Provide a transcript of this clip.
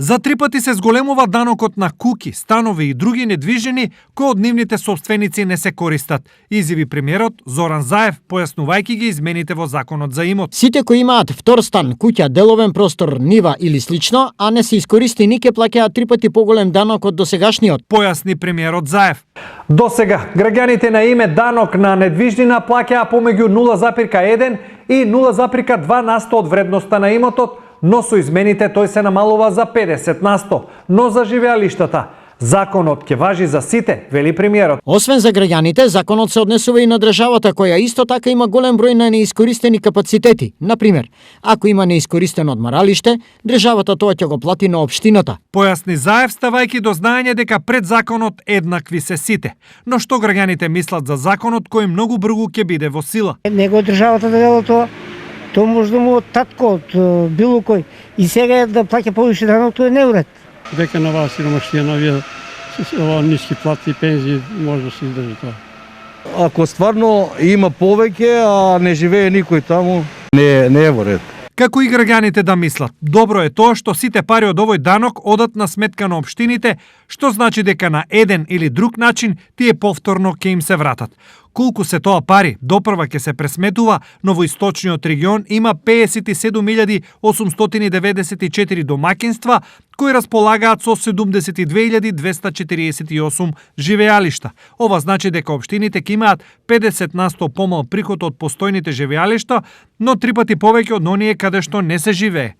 За 3 пати се зголемува данокот на куќи, станови и други недвижени кои од нивните собственици не се користат, изјави премиерот Зоран Заев, појаснувајќи ги измените во законот за имот. Сите кои имаат втор стан, куќа, деловен простор, нива или слично, а не се искористени, ќе плаќаат 3 пати поголем данок од досегашниот, појасни премиерот Заев. До сега, граѓаните на име данок на недвижнина плаќаа помеѓу 0,1 и 0,2% од вредноста на имотот, но со измените тој се намалува за 50%, но за живеалиштата. Законот ќе важи за сите, вели премиерот. Освен за граѓаните, законот се однесува и на државата, која исто така има голем број на неискористени капацитети. Например, ако има неискористено одмаралиште, државата тоа ќе го плати на општината. Појасни Заев, ставајќи до знаење дека пред законот еднакви се сите. Но што граѓаните мислат за законот кој многу брзо ќе биде во сила? Него државата да дела тоа. Тоа може да му од татко, од било кој. И сега да плаќа повише данок, тоа е неуред. Дека на вас сиромашија, на вие ниски плати и пензии, може да се издржи тоа. Ако стварно има повеќе, а не живее никој таму, не е во ред. Како и граѓаните да мислат, добро е тоа што сите пари од овој данок одат на сметка на општините, што значи дека на еден или друг начин тие повторно ќе им се вратат. Колку се тоа пари, допрва ќе се пресметува, но во источниот регион има 57.894 домаќинства кои располагаат со 72.248 живеалишта. Ова значи дека општините ќе имаат 50% помал приход од постојните живеалишта, но 3 пати повеќе од оние каде што не се живее.